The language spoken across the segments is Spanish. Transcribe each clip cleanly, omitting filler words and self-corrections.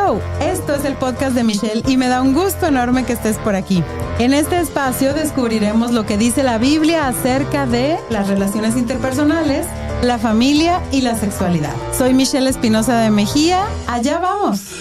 Hello, esto es el podcast de Michelle y me da un gusto enorme que estés por aquí. En este espacio descubriremos lo que dice la Biblia acerca de las relaciones interpersonales, la familia y la sexualidad. Soy Michelle Espinosa de Mejía, allá vamos.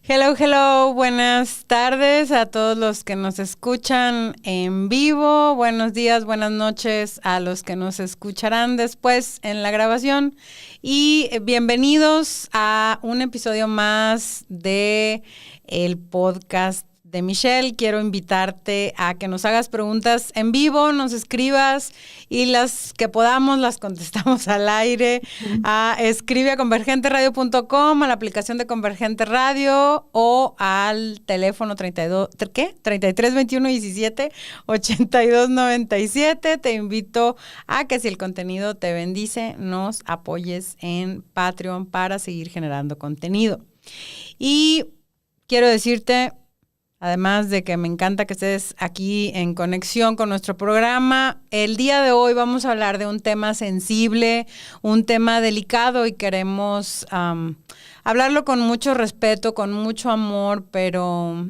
Hello, buenas tardes a todos los que nos escuchan en vivo, buenos días, buenas noches a los que nos escucharán después en la grabación y bienvenidos a un episodio más de el podcast de Michelle. Quiero invitarte a que nos hagas preguntas en vivo, nos escribas y las que podamos las contestamos al aire. Escribe a convergenteradio.com, a la aplicación de Convergente Radio o al teléfono 33 21 17 82 97. Te invito a que si el contenido te bendice, nos apoyes en Patreon para seguir generando contenido. Y quiero decirte, además de que me encanta que estés aquí en conexión con nuestro programa, el día de hoy vamos a hablar de un tema sensible, un tema delicado y queremos hablarlo con mucho respeto, con mucho amor, pero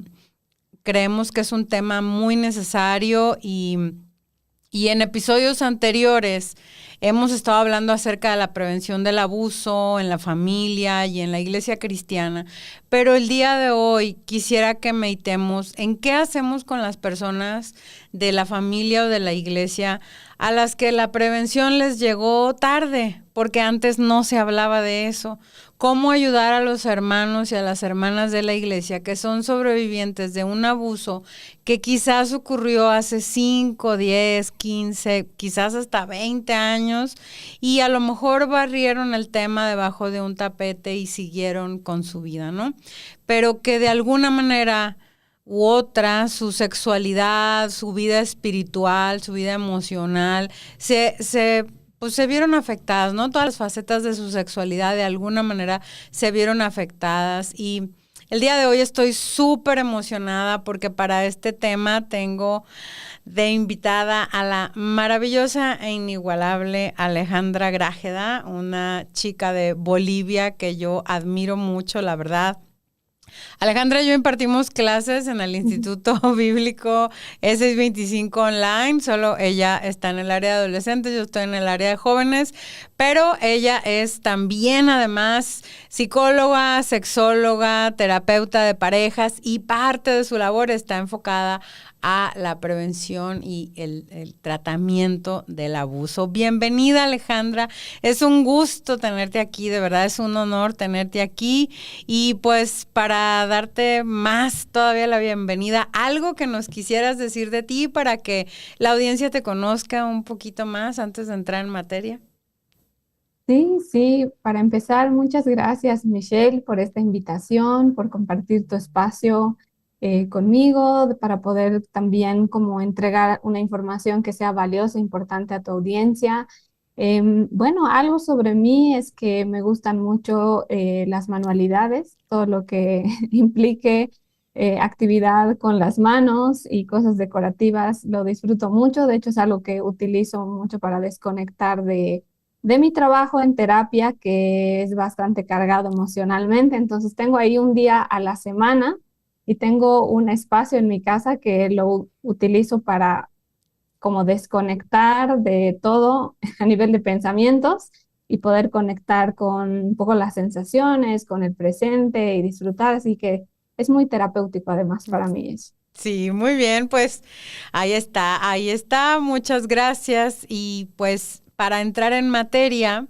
creemos que es un tema muy necesario y en episodios anteriores hemos estado hablando acerca de la prevención del abuso en la familia y en la iglesia cristiana, pero el día de hoy quisiera que meditemos en qué hacemos con las personas de la familia o de la iglesia a las que la prevención les llegó tarde, porque antes no se hablaba de eso. Cómo ayudar a los hermanos y a las hermanas de la iglesia que son sobrevivientes de un abuso que quizás ocurrió hace 5, 10, 15, quizás hasta 20 años y a lo mejor barrieron el tema debajo de un tapete y siguieron con su vida, ¿no? Pero que de alguna manera u otra, su sexualidad, su vida espiritual, su vida emocional, se vieron afectadas, ¿no? Todas las facetas de su sexualidad de alguna manera se vieron afectadas y el día de hoy estoy súper emocionada porque para este tema tengo de invitada a la maravillosa e inigualable Alejandra Grájeda, una chica de Bolivia que yo admiro mucho, la verdad. Alejandra y yo impartimos clases en el Instituto Bíblico E625 Online, solo ella está en el área de adolescentes, yo estoy en el área de jóvenes, pero ella es también además psicóloga, sexóloga, terapeuta de parejas y parte de su labor está enfocada a la prevención y el tratamiento del abuso. Bienvenida, Alejandra. Es un gusto tenerte aquí, de verdad es un honor tenerte aquí. Y pues para darte más todavía la bienvenida, algo que nos quisieras decir de ti para que la audiencia te conozca un poquito más antes de entrar en materia. Sí, para empezar, muchas gracias, Michelle, por esta invitación, por compartir tu espacio conmigo, para poder también como entregar una información que sea valiosa e importante a tu audiencia. Bueno, algo sobre mí es que me gustan mucho las manualidades, todo lo que implique actividad con las manos y cosas decorativas, lo disfruto mucho. De hecho, es algo que utilizo mucho para desconectar de mi trabajo en terapia, que es bastante cargado emocionalmente. Entonces tengo ahí un día a la semana y tengo un espacio en mi casa que lo utilizo para como desconectar de todo a nivel de pensamientos y poder conectar con un poco las sensaciones, con el presente y disfrutar. Así que es muy terapéutico además para mí eso. Sí, muy bien, pues ahí está, muchas gracias y pues para entrar en materia,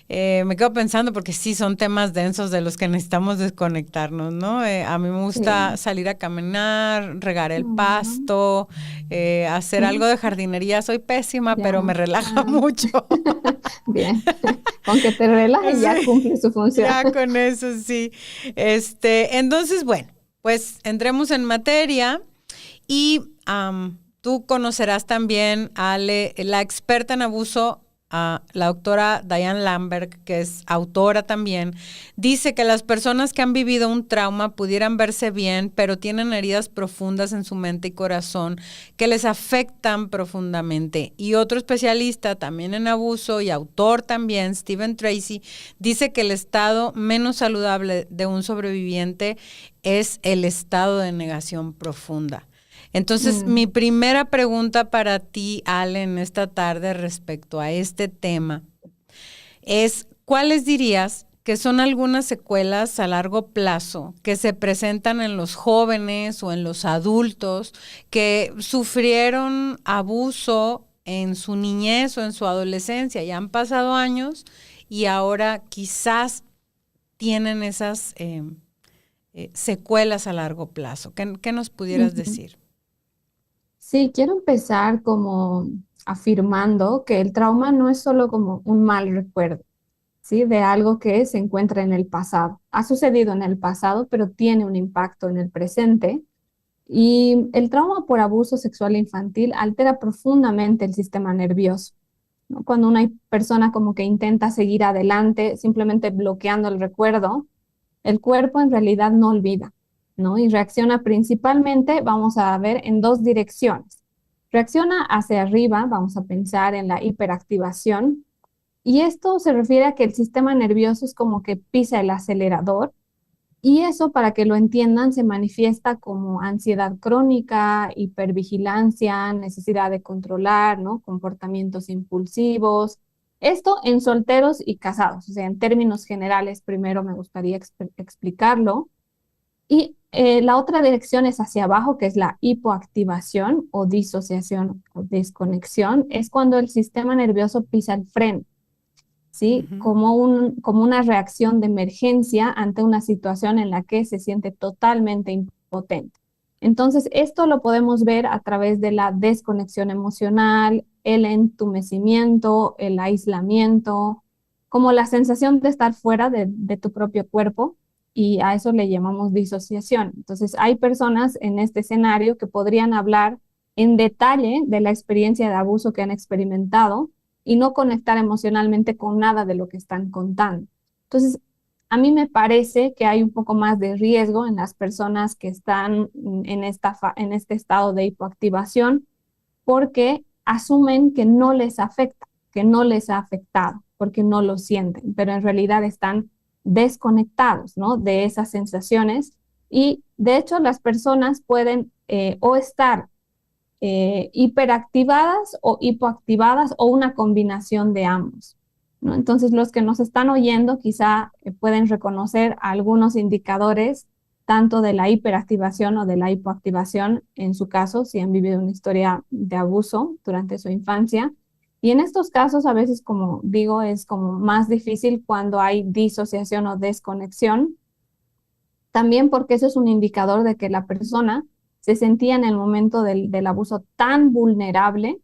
me quedo pensando porque sí son temas densos de los que necesitamos desconectarnos, ¿no? A mí me gusta Sí. salir a caminar, regar el Mm. pasto, hacer algo de jardinería. Soy pésima, Ya. pero me relaja Ah. mucho. Bien. Con que te relajes ya Sí, cumple su función. ya con eso sí. Entonces, bueno, pues entremos en materia y tú conocerás también a la experta en abuso la doctora Diane Lamberg, que es autora también, dice que las personas que han vivido un trauma pudieran verse bien, pero tienen heridas profundas en su mente y corazón que les afectan profundamente. Y otro especialista también en abuso y autor también, Stephen Tracy, dice que el estado menos saludable de un sobreviviente es el estado de negación profunda. Entonces, mi primera pregunta para ti, Ale, en esta tarde respecto a este tema es, ¿cuáles dirías que son algunas secuelas a largo plazo que se presentan en los jóvenes o en los adultos que sufrieron abuso en su niñez o en su adolescencia? Ya han pasado años y ahora quizás tienen esas secuelas a largo plazo. ¿Qué nos pudieras decir? Sí, quiero empezar como afirmando que el trauma no es solo como un mal recuerdo, ¿sí? De algo que se encuentra en el pasado. Ha sucedido en el pasado, pero tiene un impacto en el presente. Y el trauma por abuso sexual infantil altera profundamente el sistema nervioso, ¿no? Cuando una persona como que intenta seguir adelante simplemente bloqueando el recuerdo, el cuerpo en realidad no olvida, ¿no? Y reacciona principalmente, vamos a ver, en dos direcciones. Reacciona hacia arriba, vamos a pensar en la hiperactivación, y esto se refiere a que el sistema nervioso es como que pisa el acelerador, y eso, para que lo entiendan, se manifiesta como ansiedad crónica, hipervigilancia, necesidad de controlar, ¿no? Comportamientos impulsivos. Esto en solteros y casados, o sea, en términos generales, primero me gustaría explicarlo. Y la otra dirección es hacia abajo, que es la hipoactivación o disociación o desconexión, es cuando el sistema nervioso pisa el freno. ¿Sí? Como una reacción de emergencia ante una situación en la que se siente totalmente impotente. Entonces, esto lo podemos ver a través de la desconexión emocional, el entumecimiento, el aislamiento, como la sensación de estar fuera de tu propio cuerpo, y a eso le llamamos disociación. Entonces, hay personas en este escenario que podrían hablar en detalle de la experiencia de abuso que han experimentado y no conectar emocionalmente con nada de lo que están contando. Entonces, a mí me parece que hay un poco más de riesgo en las personas que están en este estado de hipoactivación, porque asumen que no les afecta, que no les ha afectado, porque no lo sienten, pero en realidad están desconectados, ¿no? De esas sensaciones. Y de hecho las personas pueden o estar hiperactivadas o hipoactivadas o una combinación de ambos, ¿no? Entonces, los que nos están oyendo quizá pueden reconocer algunos indicadores tanto de la hiperactivación o de la hipoactivación en su caso, si han vivido una historia de abuso durante su infancia. Y en estos casos, a veces, como digo, es como más difícil cuando hay disociación o desconexión, también porque eso es un indicador de que la persona se sentía en el momento del abuso tan vulnerable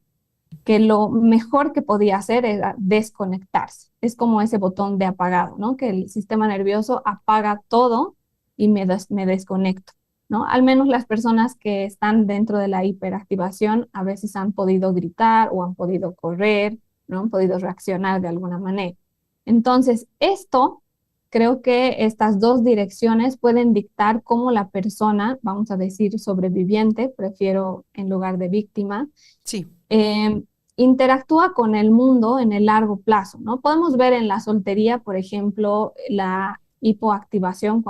que lo mejor que podía hacer era desconectarse. Es como ese botón de apagado, ¿no? Que el sistema nervioso apaga todo y me desconecto, ¿no? Al menos las personas que están dentro de la hiperactivación a veces han podido gritar o han podido correr, ¿no? Han podido reaccionar de alguna manera. Entonces, esto, creo que estas dos direcciones pueden dictar cómo la persona, vamos a decir sobreviviente, prefiero en lugar de víctima, sí. Interactúa con el mundo en el largo plazo, ¿no? Podemos ver en la soltería, por ejemplo, la hipoactivación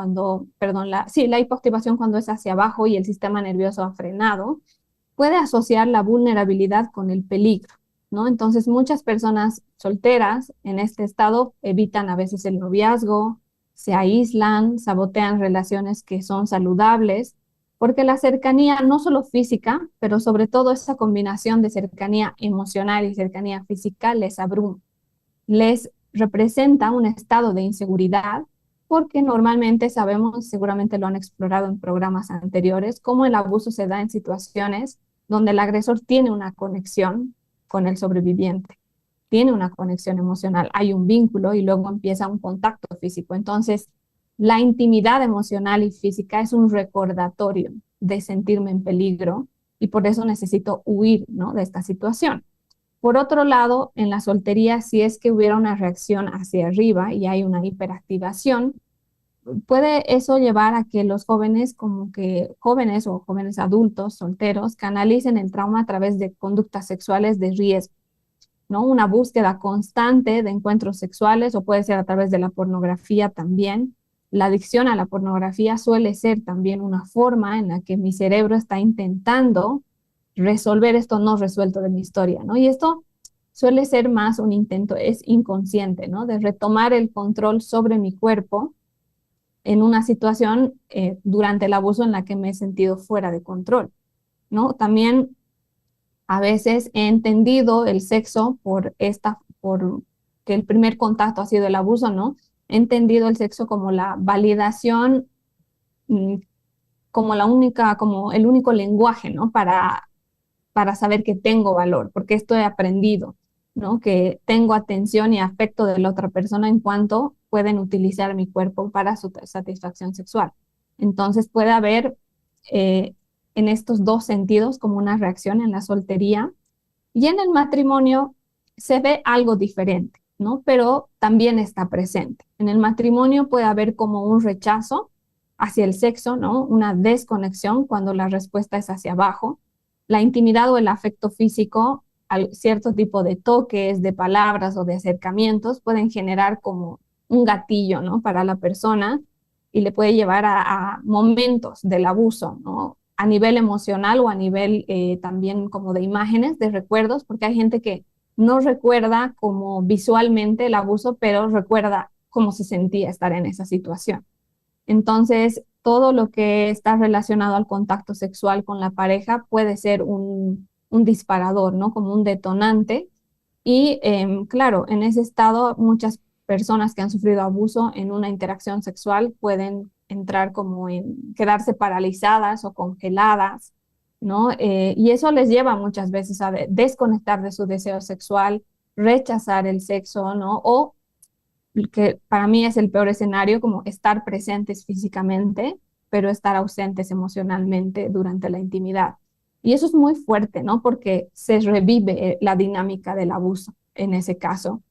la hipoactivación cuando es hacia abajo y el sistema nervioso ha frenado, puede asociar la vulnerabilidad con el peligro, ¿no? Entonces, muchas personas solteras en este estado evitan a veces el noviazgo, se aíslan, sabotean relaciones que son saludables, porque la cercanía, no solo física, pero sobre todo esa combinación de cercanía emocional y cercanía física les abruma, les representa un estado de inseguridad, porque normalmente sabemos, seguramente lo han explorado en programas anteriores, cómo el abuso se da en situaciones donde el agresor tiene una conexión con el sobreviviente, tiene una conexión emocional, hay un vínculo y luego empieza un contacto físico. Entonces, la intimidad emocional y física es un recordatorio de sentirme en peligro y por eso necesito huir, ¿no? De esta situación. Por otro lado, en la soltería, si es que hubiera una reacción hacia arriba y hay una hiperactivación, puede eso llevar a que los jóvenes, como que jóvenes o jóvenes adultos solteros, canalicen el trauma a través de conductas sexuales de riesgo, ¿no? Una búsqueda constante de encuentros sexuales o puede ser a través de la pornografía también. La adicción a la pornografía suele ser también una forma en la que mi cerebro está intentando resolver esto no resuelto de mi historia, ¿no? Y esto suele ser más un intento, es inconsciente, ¿no? De retomar el control sobre mi cuerpo en una situación durante el abuso en la que me he sentido fuera de control, ¿no? También a veces he entendido el sexo por que el primer contacto ha sido el abuso, ¿no? He entendido el sexo como la validación, mm, como la única, como el único lenguaje, ¿no? Para saber que tengo valor, porque esto he aprendido, ¿no? Que tengo atención y afecto de la otra persona en cuanto pueden utilizar mi cuerpo para su satisfacción sexual. Entonces puede haber en estos dos sentidos como una reacción en la soltería y en el matrimonio se ve algo diferente, ¿no? Pero también está presente. En el matrimonio puede haber como un rechazo hacia el sexo, ¿no? Una desconexión cuando la respuesta es hacia abajo. La intimidad o el afecto físico, cierto tipo de toques, de palabras o de acercamientos pueden generar como un gatillo, ¿no? Para la persona y le puede llevar a momentos del abuso, ¿no? A nivel emocional o a nivel también como de imágenes, de recuerdos, porque hay gente que no recuerda como visualmente el abuso, pero recuerda cómo se sentía estar en esa situación. Entonces, todo lo que está relacionado al contacto sexual con la pareja puede ser un disparador, ¿no? Como un detonante. Y claro, en ese estado, muchas personas que han sufrido abuso en una interacción sexual pueden entrar como en quedarse paralizadas o congeladas, ¿no? Y eso les lleva muchas veces a desconectar de su deseo sexual, rechazar el sexo, ¿no? O que para mí es el peor escenario, como estar presentes físicamente, pero estar ausentes emocionalmente durante la intimidad. Y eso es muy fuerte, ¿no? Porque se revive la dinámica del abuso en ese caso.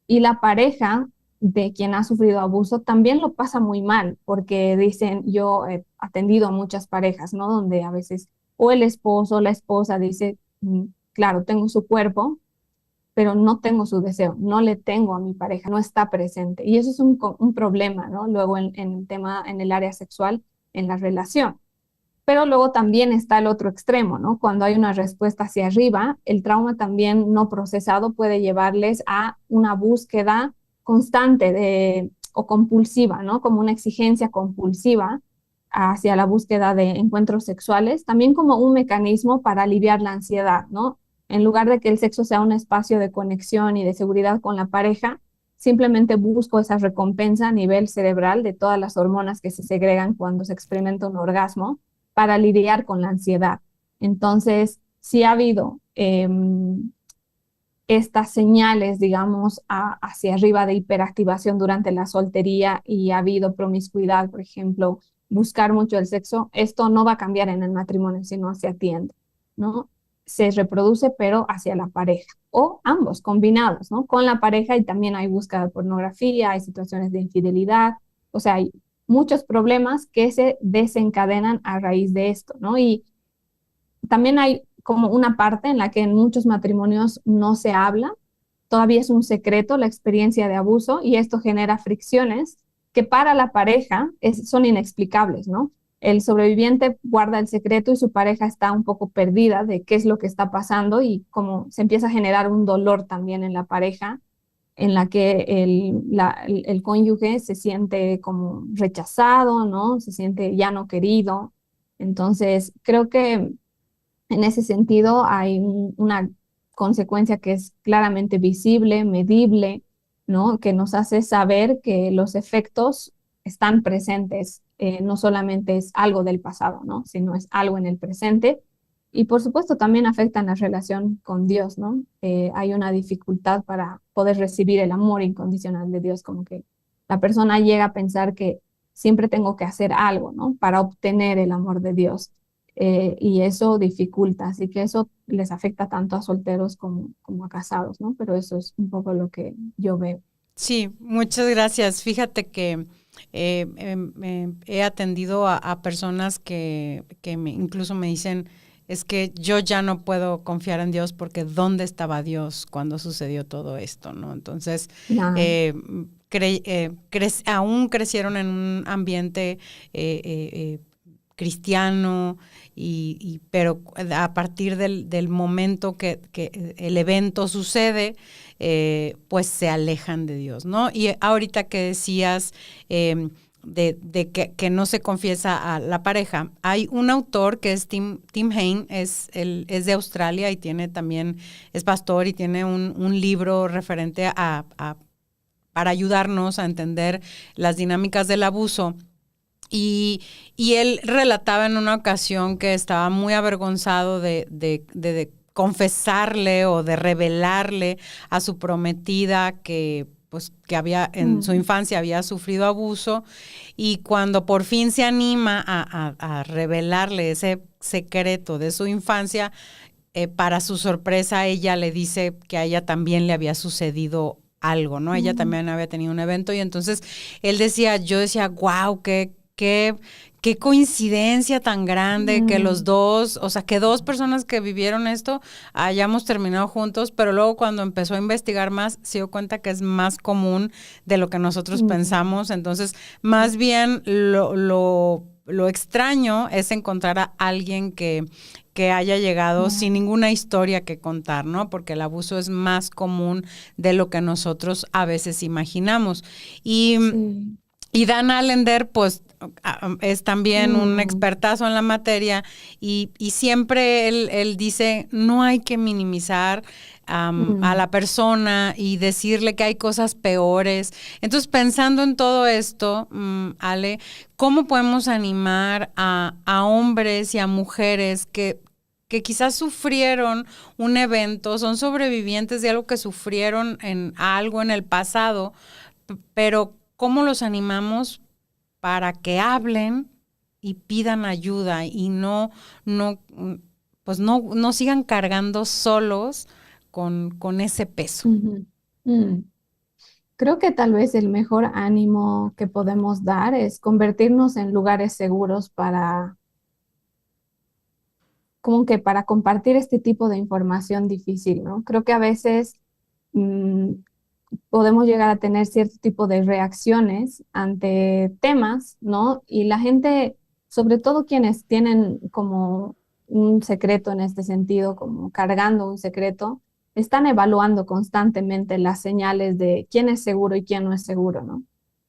Y la pareja de quien ha sufrido abuso también lo pasa muy mal, porque dicen, yo he atendido a muchas parejas, ¿no? Donde a veces o el esposo o la esposa dice, claro, tengo su cuerpo, pero no tengo su deseo, no le tengo a mi pareja, no está presente. Y eso es un problema, ¿no? Luego en el tema, en el área sexual, en la relación. Pero luego también está el otro extremo, ¿no? Cuando hay una respuesta hacia arriba, el trauma también no procesado puede llevarles a una búsqueda constante o compulsiva, ¿no? Como una exigencia compulsiva hacia la búsqueda de encuentros sexuales, también como un mecanismo para aliviar la ansiedad, ¿no? En lugar de que el sexo sea un espacio de conexión y de seguridad con la pareja, simplemente busco esa recompensa a nivel cerebral de todas las hormonas que se segregan cuando se experimenta un orgasmo para lidiar con la ansiedad. Entonces, si ha habido estas señales, digamos, hacia arriba de hiperactivación durante la soltería y ha habido promiscuidad, por ejemplo, buscar mucho el sexo, esto no va a cambiar en el matrimonio si no se atiende, ¿no? Se reproduce, pero hacia la pareja, o ambos combinados, ¿no? Con la pareja y también hay búsqueda de pornografía, hay situaciones de infidelidad, o sea, hay muchos problemas que se desencadenan a raíz de esto, ¿no? Y también hay como una parte en la que en muchos matrimonios no se habla, todavía es un secreto la experiencia de abuso y esto genera fricciones que para la pareja son inexplicables, ¿no? El sobreviviente guarda el secreto y su pareja está un poco perdida de qué es lo que está pasando y como se empieza a generar un dolor también en la pareja en la que el cónyuge se siente como rechazado, ¿no? Se siente ya no querido. Entonces, creo que en ese sentido, hay una consecuencia que es claramente visible, medible, ¿no? Que nos hace saber que los efectos están presentes, no solamente es algo del pasado, ¿no? Sino es algo en el presente. Y por supuesto también afectan la relación con Dios, ¿no? Hay una dificultad para poder recibir el amor incondicional de Dios, como que la persona llega a pensar que siempre tengo que hacer algo, ¿no? Para obtener el amor de Dios y eso dificulta. Así que eso les afecta tanto a solteros como a casados, ¿no? Pero eso es un poco lo que yo veo. Sí, muchas gracias. Fíjate que he atendido a personas que incluso me dicen, es que yo ya no puedo confiar en Dios porque ¿dónde estaba Dios cuando sucedió todo esto? ¿No? Entonces, Claro. eh, aún crecieron en un ambiente cristiano, pero a partir del momento que el evento sucede, pues se alejan de Dios, ¿no? Y ahorita que decías de que no se confiesa a la pareja, hay un autor que es Tim Hayne, es de Australia y tiene también, es pastor y tiene un libro referente para ayudarnos a entender las dinámicas del abuso. Y él relataba en una ocasión que estaba muy avergonzado de confesarle o de revelarle a su prometida que pues que había en su Mm, infancia había sufrido abuso, y cuando por fin se anima a revelarle ese secreto de su infancia, para su sorpresa ella le dice que a ella también le había sucedido algo, ¿no? Ella mm, también había tenido un evento, y entonces yo decía, wow, qué coincidencia tan grande que los mm, dos, o sea, que dos personas que vivieron esto hayamos terminado juntos, pero luego cuando empezó a investigar más, se dio cuenta que es más común de lo que nosotros mm, pensamos. Entonces, más bien lo extraño es encontrar a alguien que haya llegado sin claro. ninguna historia que contar, ¿no? Porque el abuso es más común de lo que nosotros a veces imaginamos. Y Sí. y Dan Allender, pues, es también un Mm, expertazo en la materia, y siempre él dice, no hay que minimizar a mm. la persona y decirle que hay cosas peores. Entonces, pensando en todo esto, Ale, ¿cómo podemos animar a hombres y a mujeres que quizás sufrieron un evento, son sobrevivientes de algo que sufrieron en algo en el pasado, pero ¿cómo los animamos para que hablen y pidan ayuda y no, pues no sigan cargando solos con ese peso? Ujú. Mm. Creo que tal vez el mejor ánimo que podemos dar es convertirnos en lugares seguros para, como que para compartir este tipo de información difícil, ¿no? Creo que a veces mm, podemos llegar a tener cierto tipo de reacciones ante temas, ¿no? Y la gente, sobre todo quienes tienen como un secreto en este sentido, como cargando un secreto, están evaluando constantemente las señales de quién es seguro y quién no es seguro, ¿no?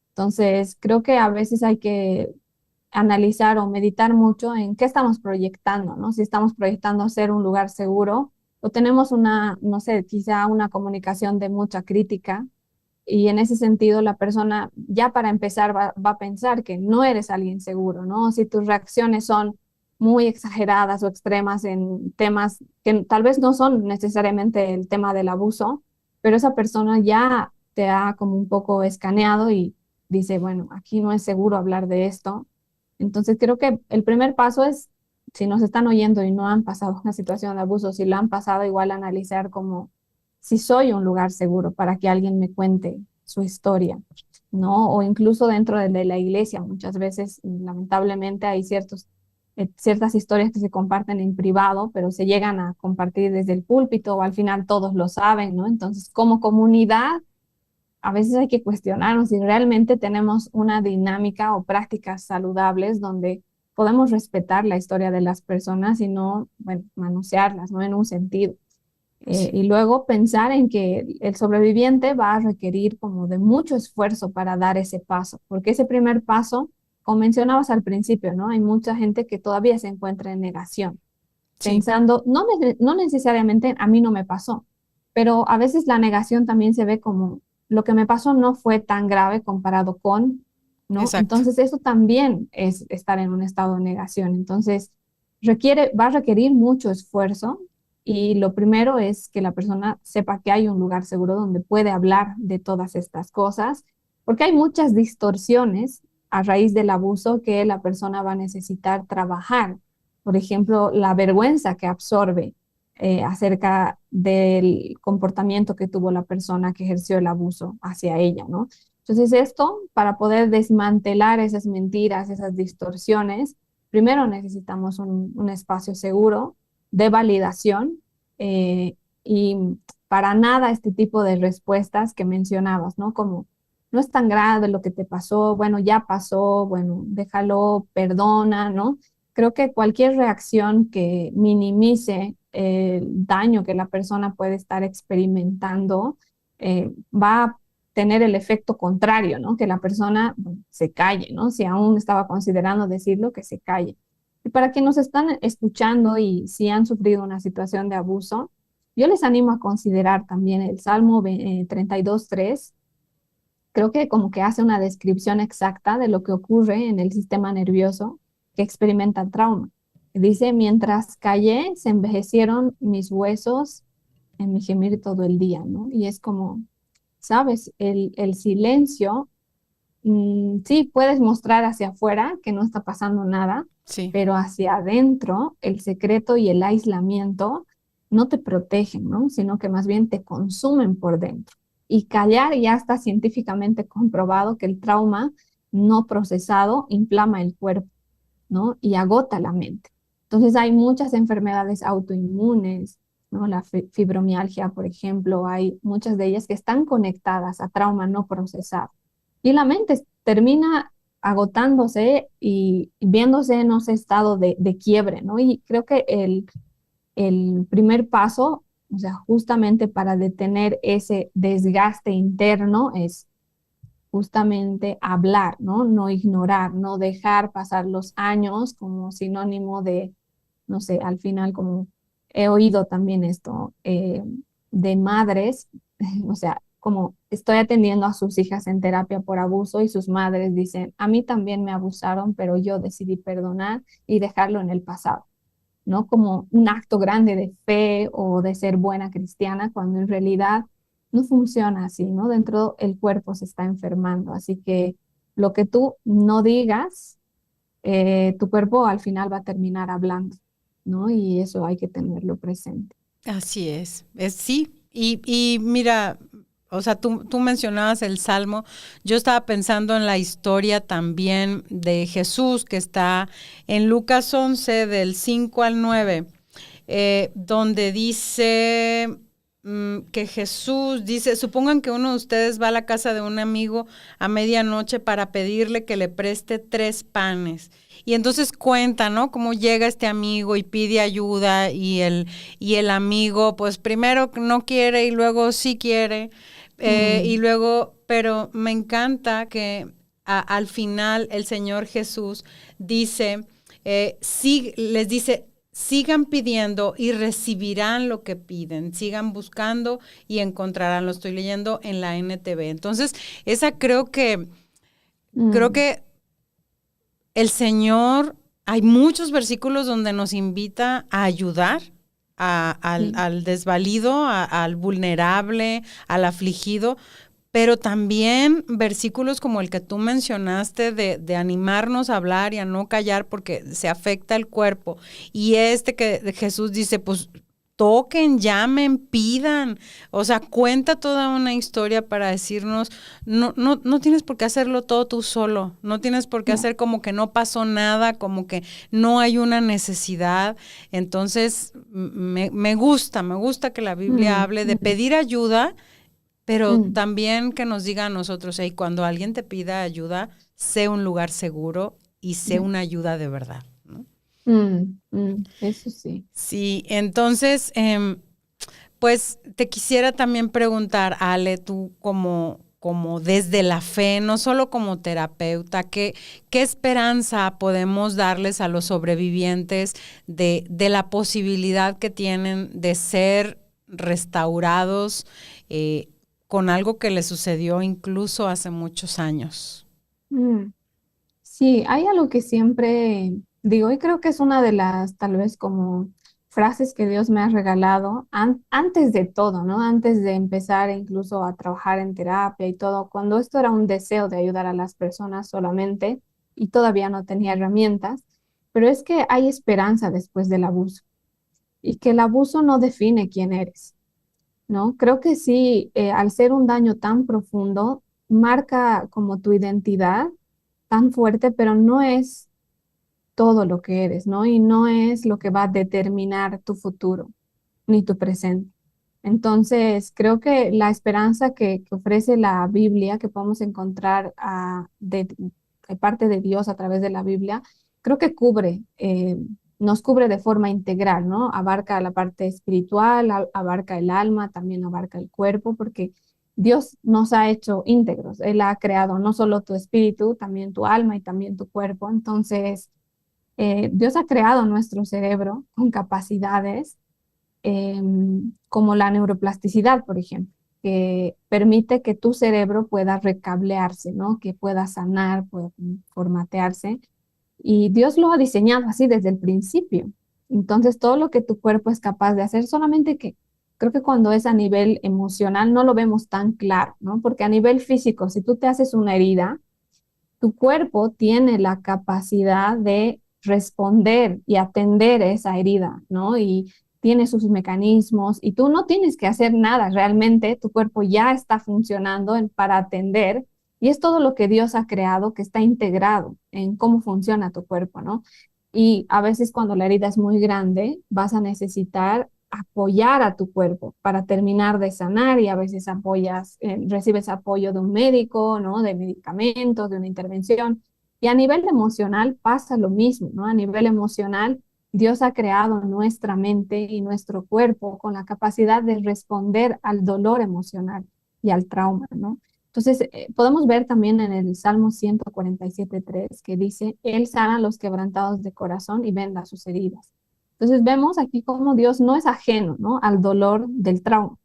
Entonces, creo que a veces hay que analizar o meditar mucho en qué estamos proyectando, ¿no? Si estamos proyectando ser un lugar seguro o tenemos una, no sé, quizá una comunicación de mucha crítica, y en ese sentido la persona ya para empezar va a pensar que no eres alguien seguro, ¿no? Si tus reacciones son muy exageradas o extremas en temas que tal vez no son necesariamente el tema del abuso, pero esa persona ya te ha como un poco escaneado y dice, bueno, aquí no es seguro hablar de esto. Entonces creo que el primer paso es, si nos están oyendo y no han pasado una situación de abuso, si la han pasado, igual analizar como si soy un lugar seguro para que alguien me cuente su historia, ¿no? O incluso dentro de la iglesia, muchas veces, lamentablemente, hay ciertas historias que se comparten en privado, pero se llegan a compartir desde el púlpito o al final todos lo saben, ¿no? Entonces, como comunidad, a veces hay que cuestionarnos si realmente tenemos una dinámica o prácticas saludables donde podemos respetar la historia de las personas y no, bueno, manosearlas, ¿no? En un sentido. Y luego pensar en que el sobreviviente va a requerir como de mucho esfuerzo para dar ese paso, porque ese primer paso, como mencionabas al principio, ¿no? Hay mucha gente que todavía se encuentra en negación, Sí, pensando, no necesariamente a mí no me pasó, pero a veces la negación también se ve como lo que me pasó no fue tan grave comparado con, ¿no? exacto. Entonces eso también es estar en un estado de negación. Entonces va a requerir mucho esfuerzo, y lo primero es que la persona sepa que hay un lugar seguro donde puede hablar de todas estas cosas, porque hay muchas distorsiones a raíz del abuso que la persona va a necesitar trabajar. Por ejemplo, la vergüenza que absorbe acerca del comportamiento que tuvo la persona que ejerció el abuso hacia ella, ¿no? Entonces esto, para poder desmantelar esas mentiras, esas distorsiones, primero necesitamos un espacio seguro de validación, y para nada este tipo de respuestas que mencionabas, ¿no? Como, no es tan grave lo que te pasó, bueno, ya pasó, bueno, déjalo, perdona, ¿no? Creo que cualquier reacción que minimice el daño que la persona puede estar experimentando va a tener el efecto contrario, ¿no? Que la persona bueno, se calle, ¿no? Si aún estaba considerando decirlo, que se calle. Y para quienes nos están escuchando y si han sufrido una situación de abuso, yo les animo a considerar también el Salmo 32:3. Creo que como que hace una descripción exacta de lo que ocurre en el sistema nervioso que experimenta el trauma. Dice, mientras callé, se envejecieron mis huesos en mi gemir todo el día, ¿no? Y es como, ¿sabes? El silencio, sí, puedes mostrar hacia afuera que no está pasando nada, Sí. pero hacia adentro el secreto y el aislamiento no te protegen, ¿no? Sino que más bien te consumen por dentro. Y callar ya está científicamente comprobado que el trauma no procesado inflama el cuerpo, ¿no? Y agota la mente. Entonces hay muchas enfermedades autoinmunes, ¿no? La fibromialgia, por ejemplo, hay muchas de ellas que están conectadas a trauma no procesado. Y la mente termina agotándose y viéndose en ese estado de quiebre, ¿no? Y creo que el primer paso, o sea, justamente para detener ese desgaste interno es justamente hablar, ¿no? No ignorar, no dejar pasar los años como sinónimo de, no sé, al final como he oído también esto de madres, o sea, como estoy atendiendo a sus hijas en terapia por abuso y sus madres dicen, a mí también me abusaron, pero yo decidí perdonar y dejarlo en el pasado, ¿no? Como un acto grande de fe o de ser buena cristiana, cuando en realidad no funciona así, ¿no? Dentro el cuerpo se está enfermando, así que lo que tú no digas, tu cuerpo al final va a terminar hablando, ¿no? Y eso hay que tenerlo presente. Así es sí. Y mira, o sea, tú mencionabas el Salmo, yo estaba pensando en la historia también de Jesús que está en Lucas 11 del 5 al 9, donde dice que Jesús dice, supongan que uno de ustedes va a la casa de un amigo a medianoche para pedirle que le preste 3 panes. Y entonces cuenta, ¿no? Cómo llega este amigo y pide ayuda y el amigo, pues primero no quiere y luego sí quiere. Y Mm, luego, pero me encanta que al final el Señor Jesús dice, sí, les dice, sigan pidiendo y recibirán lo que piden, sigan buscando y encontrarán, lo estoy leyendo en la NTV. Entonces, esa creo mm, que el Señor, hay muchos versículos donde nos invita a ayudar sí. al desvalido, al vulnerable, al afligido, pero también versículos como el que tú mencionaste de animarnos a hablar y a no callar porque se afecta el cuerpo. Y este que Jesús dice, pues toquen, llamen, pidan. O sea, cuenta toda una historia para decirnos, no tienes por qué hacerlo todo tú solo. No tienes por qué No. hacer como que no pasó nada, como que no hay una necesidad. Entonces, me gusta que la Biblia Mm, hable de mm, pedir ayuda, pero mm, también que nos diga a nosotros, hey, cuando alguien te pida ayuda, sé un lugar seguro y sé mm, una ayuda de verdad, ¿no? eso sí. Sí, entonces, pues te quisiera también preguntar, Ale, tú como desde la fe, no solo como terapeuta, ¿qué esperanza podemos darles a los sobrevivientes de la posibilidad que tienen de ser restaurados con algo que les sucedió incluso hace muchos años? Mm. Sí, hay algo que siempre digo y creo que es una de las tal vez como frases que Dios me ha regalado antes de todo, ¿no? Antes de empezar incluso a trabajar en terapia y todo, cuando esto era un deseo de ayudar a las personas solamente y todavía no tenía herramientas, pero es que hay esperanza después del abuso. y que el abuso no define quién eres, ¿no? Creo que sí, al ser un daño tan profundo, marca como tu identidad tan fuerte, pero no es todo lo que eres, ¿no? Y no es lo que va a determinar tu futuro ni tu presente. Entonces, creo que la esperanza que ofrece la Biblia, que podemos encontrar de parte de Dios a través de la Biblia, creo que nos cubre de forma integral, ¿no? Abarca la parte espiritual, abarca el alma, también abarca el cuerpo, porque Dios nos ha hecho íntegros. Él ha creado no solo tu espíritu, también tu alma y también tu cuerpo. Entonces, Dios ha creado nuestro cerebro con capacidades como la neuroplasticidad, por ejemplo, que permite que tu cerebro pueda recablearse, ¿no? Que pueda sanar, pueda formatearse. Y Dios lo ha diseñado así desde el principio. Entonces, todo lo que tu cuerpo es capaz de hacer, solamente que creo que cuando es a nivel emocional no lo vemos tan claro, ¿no? Porque a nivel físico, si tú te haces una herida, tu cuerpo tiene la capacidad de responder y atender esa herida, ¿no? Y tiene sus mecanismos y tú no tienes que hacer nada, realmente tu cuerpo ya está funcionando para atender y es todo lo que Dios ha creado que está integrado en cómo funciona tu cuerpo, ¿no? Y a veces cuando la herida es muy grande, vas a necesitar apoyar a tu cuerpo para terminar de sanar y a veces recibes apoyo de un médico, ¿no? De medicamentos, de una intervención. Y a nivel emocional pasa lo mismo, ¿no? A nivel emocional, Dios ha creado nuestra mente y nuestro cuerpo con la capacidad de responder al dolor emocional y al trauma, ¿no? Entonces, podemos ver también en el Salmo 147:3 que dice, Él sana a los quebrantados de corazón y venda sus heridas. Entonces vemos aquí cómo Dios no es ajeno, ¿no? Al dolor del trauma.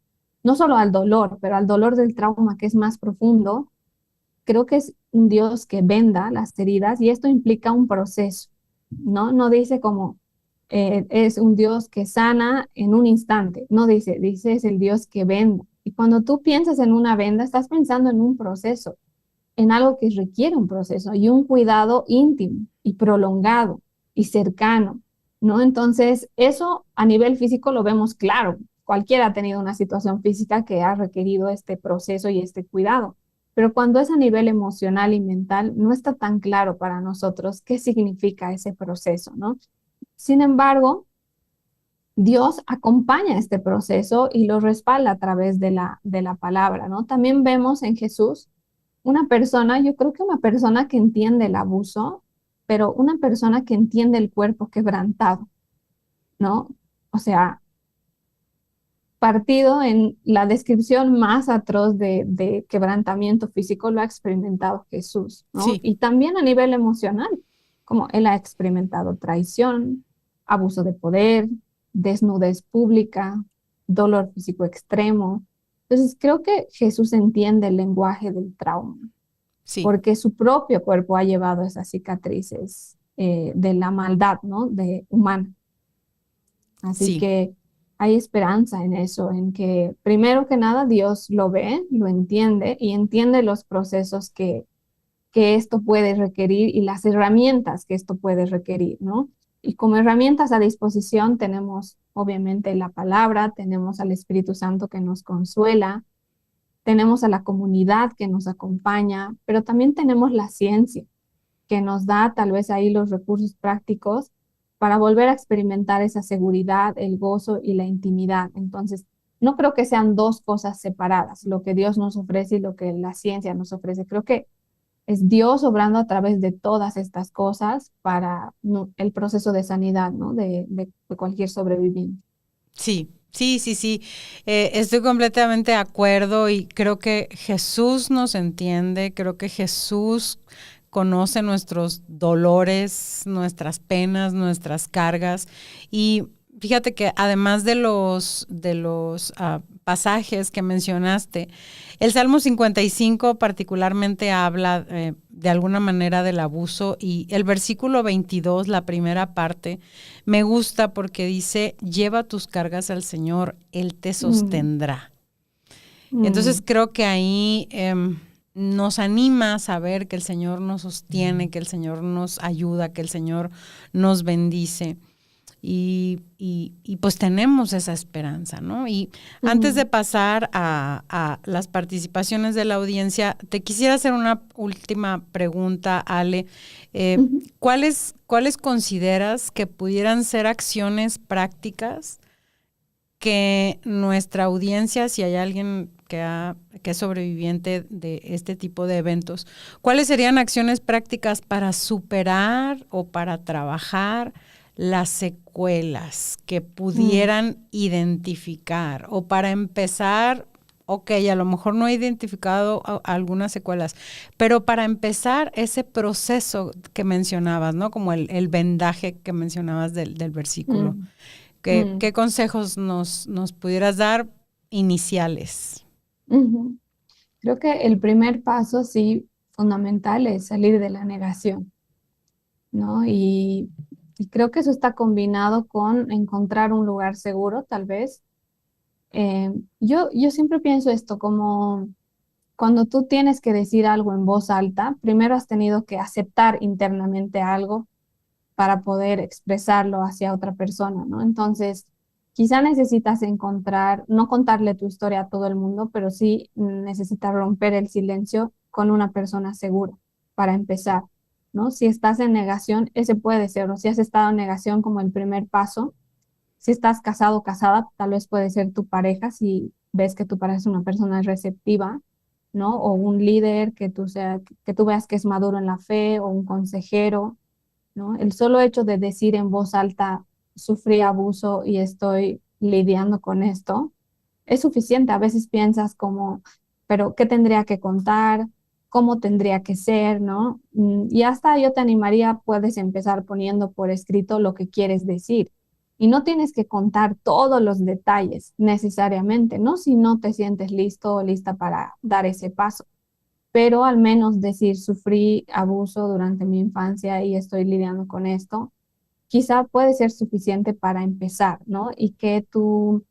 No solo al dolor, pero al dolor del trauma que es más profundo. Creo que es un Dios que venda las heridas y esto implica un proceso, ¿no? No dice como es un Dios que sana en un instante. No dice es el Dios que venda. Y cuando tú piensas en una venda, estás pensando en un proceso, en algo que requiere un proceso y un cuidado íntimo y prolongado y cercano, ¿no? Entonces, eso a nivel físico lo vemos claro. Cualquiera ha tenido una situación física que ha requerido este proceso y este cuidado. Pero cuando es a nivel emocional y mental, no está tan claro para nosotros qué significa ese proceso, ¿no? Sin embargo, Dios acompaña este proceso y lo respalda a través de la palabra, ¿no? También vemos en Jesús una persona, yo creo que una persona que entiende el abuso, pero una persona que entiende el cuerpo quebrantado, ¿no? O sea, partido en la descripción más atroz de quebrantamiento físico lo ha experimentado Jesús, ¿no? Sí, Y también a nivel emocional, como él ha experimentado traición, abuso de poder, desnudez pública, dolor físico extremo. Entonces, creo que Jesús entiende el lenguaje del trauma sí, porque su propio cuerpo ha llevado esas cicatrices de la maldad, ¿no? De humana. Así sí. que hay esperanza en eso, en que primero que nada Dios lo ve, lo entiende y entiende los procesos que esto puede requerir y las herramientas que esto puede requerir, ¿no? Y como herramientas a disposición tenemos obviamente la palabra, tenemos al Espíritu Santo que nos consuela, tenemos a la comunidad que nos acompaña, pero también tenemos la ciencia que nos da tal vez ahí los recursos prácticos para volver a experimentar esa seguridad, el gozo y la intimidad. Entonces, no creo que sean dos cosas separadas, lo que Dios nos ofrece y lo que la ciencia nos ofrece. Creo que es Dios obrando a través de todas estas cosas para el proceso de sanidad, ¿no? De cualquier sobreviviente. Sí, sí, sí, sí. Estoy completamente de acuerdo y creo que Jesús nos entiende, creo que Jesús conoce nuestros dolores, nuestras penas, nuestras cargas. Y fíjate que además de los pasajes que mencionaste, el Salmo 55 particularmente habla de alguna manera del abuso y el versículo 22, la primera parte, me gusta porque dice, lleva tus cargas al Señor, Él te Mm, sostendrá. Entonces mm, creo que ahí nos anima a saber que el Señor nos sostiene, que el Señor nos ayuda, que el Señor nos bendice. y pues tenemos esa esperanza, ¿no? Y antes de pasar a las participaciones de la audiencia, te quisiera hacer una última pregunta, Ale. ¿Cuáles consideras que pudieran ser acciones prácticas que nuestra audiencia, si hay alguien que es sobreviviente de este tipo de eventos, cuáles serían acciones prácticas para superar o para trabajar las secuelas que pudieran identificar, o para empezar, ok, a lo mejor no he identificado algunas secuelas, pero para empezar ese proceso que mencionabas, ¿no? Como el vendaje que mencionabas del versículo. ¿Qué consejos nos pudieras dar iniciales? Creo que el primer paso, sí, fundamental es salir de la negación, ¿no? Y creo que eso está combinado con encontrar un lugar seguro, tal vez. Yo siempre pienso esto como cuando tú tienes que decir algo en voz alta, primero has tenido que aceptar internamente algo para poder expresarlo hacia otra persona, ¿no? Entonces, quizá necesitas encontrar, no contarle tu historia a todo el mundo, pero sí necesitas romper el silencio con una persona segura para empezar, ¿no? Si estás en negación, ese puede ser, o si has estado en negación como el primer paso. Si estás casado o casada, tal vez puede ser tu pareja, si ves que tu pareja es una persona receptiva, ¿no? O un líder que tú veas que es maduro en la fe, o un consejero, ¿no? El solo hecho de decir en voz alta, sufrí abuso y estoy lidiando con esto, es suficiente. A veces piensas como, pero ¿qué tendría que contar? ¿Cómo tendría que ser? ¿No? Y hasta yo te animaría, puedes empezar poniendo por escrito lo que quieres decir. Y no tienes que contar todos los detalles necesariamente, ¿no? Si no te sientes listo o lista para dar ese paso, pero al menos decir, sufrí abuso durante mi infancia y estoy lidiando con esto, quizá puede ser suficiente para empezar, ¿no? Y que tú,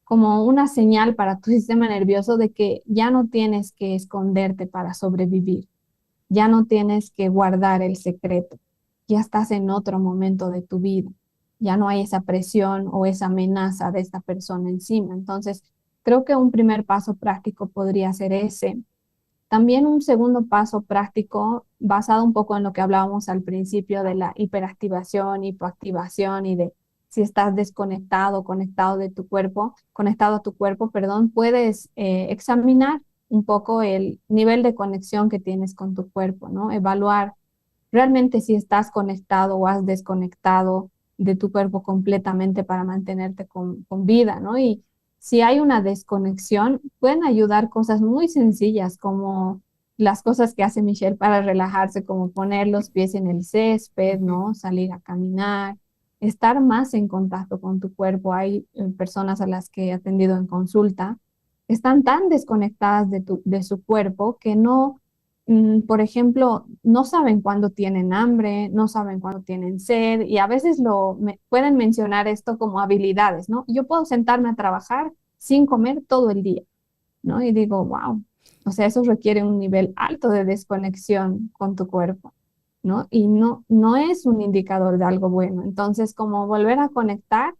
como una señal para tu sistema nervioso de que ya no tienes que esconderte para sobrevivir, ya no tienes que guardar el secreto, ya estás en otro momento de tu vida, ya no hay esa presión o esa amenaza de esta persona encima. Entonces, creo que un primer paso práctico podría ser ese. También un segundo paso práctico, basado un poco en lo que hablábamos al principio de la hiperactivación, hipoactivación y de si estás desconectado, conectado de tu cuerpo, conectado a tu cuerpo, perdón, puedes examinar un poco el nivel de conexión que tienes con tu cuerpo, ¿no? Evaluar realmente si estás conectado o has desconectado de tu cuerpo completamente para mantenerte con vida, ¿no? Y si hay una desconexión, pueden ayudar cosas muy sencillas como las cosas que hace Michelle para relajarse, como poner los pies en el césped, ¿no? Salir a caminar, estar más en contacto con tu cuerpo. Hay personas a las que he atendido en consulta que están tan desconectadas de su cuerpo que no, por ejemplo, no saben cuándo tienen hambre, no saben cuándo tienen sed, y a veces pueden mencionar esto como habilidades, ¿no? Yo puedo sentarme a trabajar sin comer todo el día, ¿no? Y digo, wow, o sea, eso requiere un nivel alto de desconexión con tu cuerpo, ¿no? Y no es un indicador de algo bueno. Entonces, como volver a conectar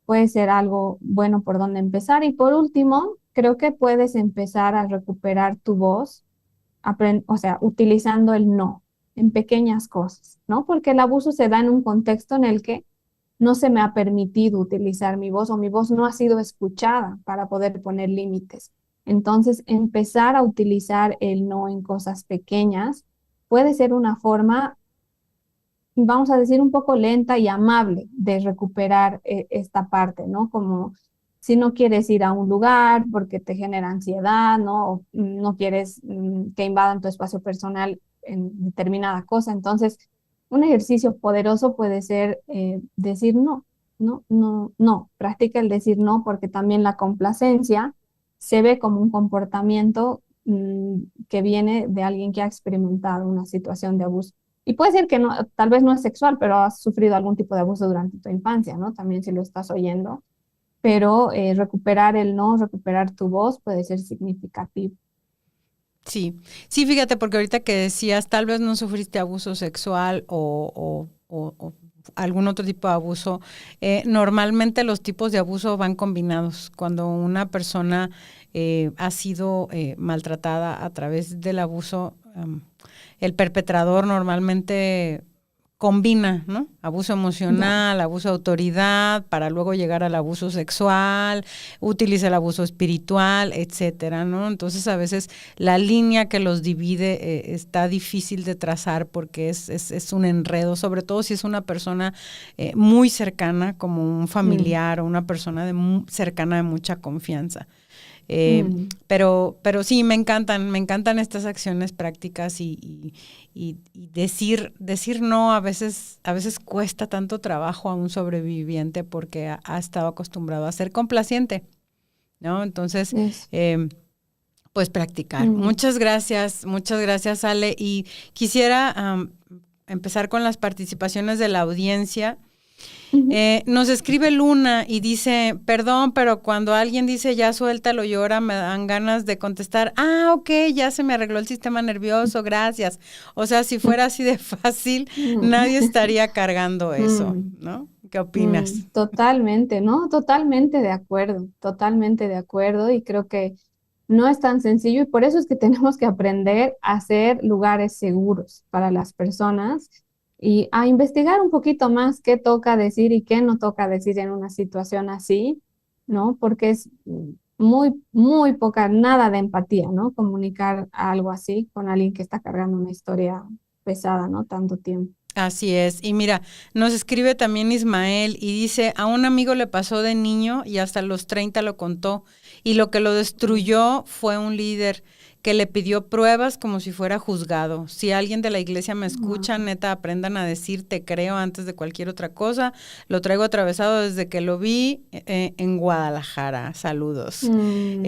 puede ser algo bueno por donde empezar. Y por último, creo que puedes empezar a recuperar tu voz, o sea, utilizando el no en pequeñas cosas, ¿no? Porque el abuso se da en un contexto en el que no se me ha permitido utilizar mi voz, o mi voz no ha sido escuchada para poder poner límites. Entonces, empezar a utilizar el no en cosas pequeñas puede ser una forma, vamos a decir, un poco lenta y amable de recuperar esta parte, ¿no? Como si no quieres ir a un lugar porque te genera ansiedad, ¿no? O no quieres que invadan tu espacio personal en determinada cosa. Entonces, un ejercicio poderoso puede ser decir no, no, no, no. Practica el decir no, porque también la complacencia se ve como un comportamiento que viene de alguien que ha experimentado una situación de abuso. Y puede ser que no, tal vez no es sexual, pero has sufrido algún tipo de abuso durante tu infancia, ¿no? También si lo estás oyendo. Pero recuperar el no, recuperar tu voz puede ser significativo. Sí, sí, fíjate, porque ahorita que decías, tal vez no sufriste abuso sexual o algún otro tipo de abuso. Normalmente los tipos de abuso van combinados. Cuando una persona ha sido maltratada a través del abuso, el perpetrador normalmente combina, ¿no? Abuso Ya. emocional, abuso de autoridad, para luego llegar al abuso sexual, utiliza el abuso espiritual, etcétera, ¿no? Entonces a veces la línea que los divide está difícil de trazar porque es un enredo, sobre todo si es una persona muy cercana, como un Mm, familiar o una persona cercana de mucha confianza. mm, Pero sí, me encantan estas acciones prácticas y decir no a veces cuesta tanto trabajo a un sobreviviente porque ha estado acostumbrado a ser complaciente, ¿no? Entonces, eso. pues practicar. Mm, Muchas gracias, Ale. Y quisiera empezar con las participaciones de la audiencia. ujú. Nos escribe Luna y dice, perdón, pero cuando alguien dice ya suéltalo, llora, me dan ganas de contestar, ok, ya se me arregló el sistema nervioso, gracias. O sea, si fuera así de fácil, nadie Mm, estaría cargando eso, mm, ¿no? ¿Qué opinas? totalmente, ¿no? Totalmente de acuerdo y creo que no es tan sencillo y por eso es que tenemos que aprender a hacer lugares seguros para las personas y a investigar un poquito más qué toca decir y qué no toca decir en una situación así, ¿no? Porque es muy poca, nada de empatía, ¿no? Comunicar algo así con alguien que está cargando una historia pesada, ¿no? Tanto tiempo. Así es. Y mira, nos escribe también Ismael y dice, a un amigo le pasó de niño y hasta los 30 lo contó. Y lo que lo destruyó fue un líder que le pidió pruebas como si fuera juzgado. Si alguien de la iglesia me escucha, Ah, neta, aprendan a decir te creo antes de cualquier otra cosa. Lo traigo atravesado desde que lo vi en Guadalajara. Saludos. mm,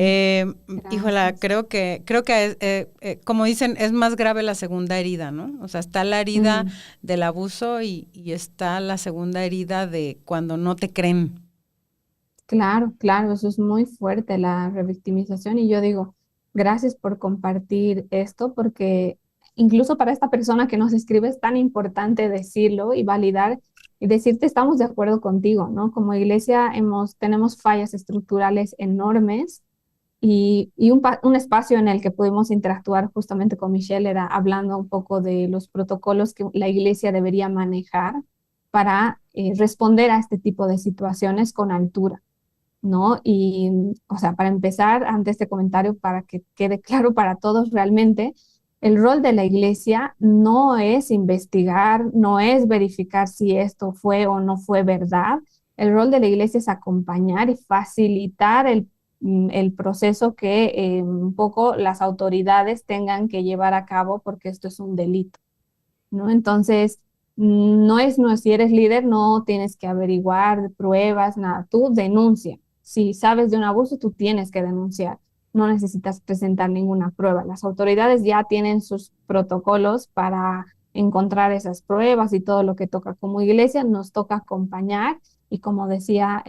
Híjola, gracias. creo que como dicen, es más grave la segunda herida, ¿no? O sea, está la herida Mm, del abuso y está la segunda herida de cuando no te creen. claro, claro, eso es muy fuerte, la revictimización. Y yo digo, gracias por compartir esto, porque incluso para esta persona que nos escribe es tan importante decirlo y validar y decirte estamos de acuerdo contigo, ¿no? Como iglesia tenemos fallas estructurales enormes y un espacio en el que pudimos interactuar justamente con Michelle era hablando un poco de los protocolos que la iglesia debería manejar para responder a este tipo de situaciones con altura, ¿no? Y, o sea, para empezar, ante este comentario, para que quede claro para todos realmente, el rol de la iglesia no es investigar, no es verificar si esto fue o no fue verdad. El rol de la iglesia es acompañar y facilitar el proceso que un poco las autoridades tengan que llevar a cabo porque esto es un delito, ¿no? Entonces, no, si eres líder, no tienes que averiguar pruebas, nada, tú denuncia. Si sabes de un abuso, tú tienes que denunciar. No necesitas presentar ninguna prueba. Las autoridades ya tienen sus protocolos para encontrar esas pruebas y todo lo que toca. Como iglesia, nos toca acompañar y como decía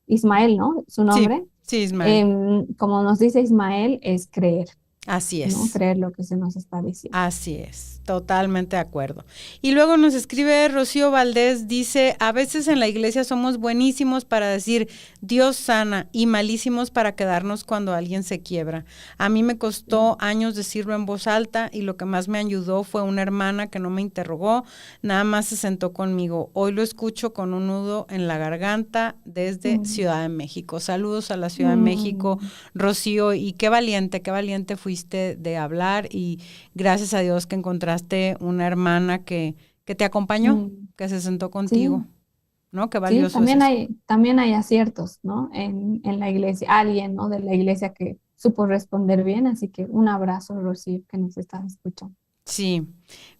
Ismael, ¿no? Su Sí, nombre, sí, Ismael. como nos dice Ismael, es creer, Así ¿no? es. Creer lo que se nos está diciendo. Así es, totalmente de acuerdo. Y luego nos escribe Rocío Valdés, dice, a veces en la iglesia somos buenísimos para decir Dios sana y malísimos para quedarnos cuando alguien se quiebra. A mí me costó años decirlo en voz alta y lo que más me ayudó fue una hermana que no me interrogó, nada más se sentó conmigo. Hoy lo escucho con un nudo en la garganta desde Mm, Ciudad de México. Saludos a la Ciudad de México, mm, Rocío, y qué valiente fuiste de hablar y gracias a Dios que encontraste una hermana que te acompañó, mm. que se sentó contigo, Sí, ¿no? Qué sí, valioso es eso. también hay aciertos, ¿no? En la iglesia, alguien, ¿no? De la iglesia que supo responder bien, así que un abrazo, Rocío, que nos estás escuchando. Sí,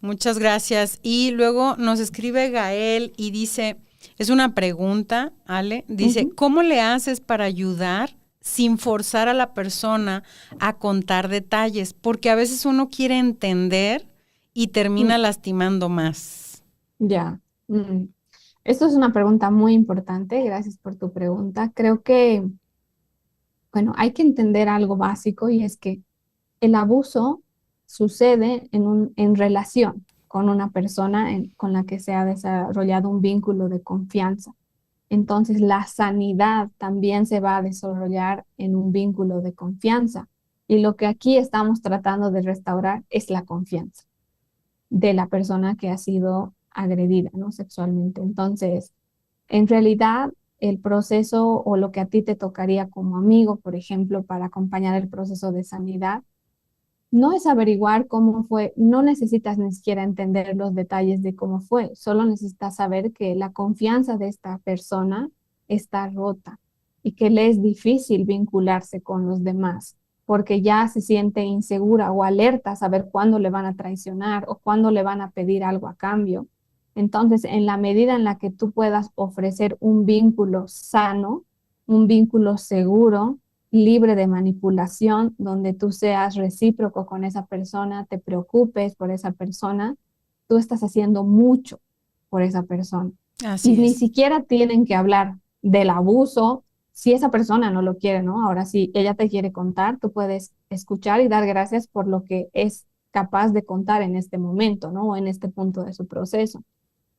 muchas gracias. Y luego nos escribe Gael y dice, es una pregunta, Ale, dice, Ujú, ¿cómo le haces para ayudar sin forzar a la persona a contar detalles? Porque a veces uno quiere entender y termina mm, lastimando más. ya. mm. Esto es una pregunta muy importante, gracias por tu pregunta. Creo que, bueno, hay que entender algo básico y es que el abuso sucede en relación. con una persona con la que se ha desarrollado un vínculo de confianza. Entonces, la sanidad también se va a desarrollar en un vínculo de confianza. Y lo que aquí estamos tratando de restaurar es la confianza de la persona que ha sido agredida, ¿no? Sexualmente. Entonces, en realidad, el proceso o lo que a ti te tocaría como amigo, por ejemplo, para acompañar el proceso de sanidad, no es averiguar cómo fue, no necesitas ni siquiera entender los detalles de cómo fue, solo necesitas saber que la confianza de esta persona está rota y que le es difícil vincularse con los demás porque ya se siente insegura o alerta a saber cuándo le van a traicionar o cuándo le van a pedir algo a cambio. Entonces, en la medida en la que tú puedas ofrecer un vínculo sano, un vínculo seguro, libre de manipulación, donde tú seas recíproco con esa persona, te preocupes por esa persona, tú estás haciendo mucho por esa persona. Y Así ni es. siquiera tienen que hablar del abuso si esa persona no lo quiere, ¿no? Ahora, si ella te quiere contar, tú puedes escuchar y dar gracias por lo que es capaz de contar en este momento, ¿no? O en este punto de su proceso.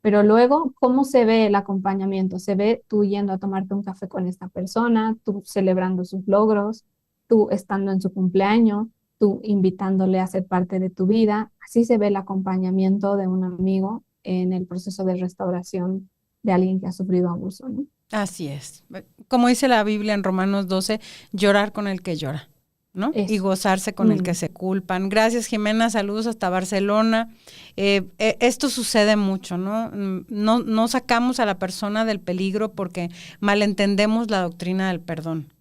Pero luego, ¿cómo se ve el acompañamiento? Se ve tú yendo a tomarte un café con esta persona, tú celebrando sus logros, tú estando en su cumpleaños, tú invitándole a ser parte de tu vida. Así se ve el acompañamiento de un amigo en el proceso de restauración de alguien que ha sufrido abuso, ¿no? Así es. Como dice la Biblia en Romanos 12, llorar con el que llora, ¿no? Y Eso. gozarse con el que Mm. se culpan. Gracias, Jimena. Saludos hasta Barcelona. Esto sucede mucho, ¿no? No sacamos a la persona del peligro porque malentendemos la doctrina del perdón.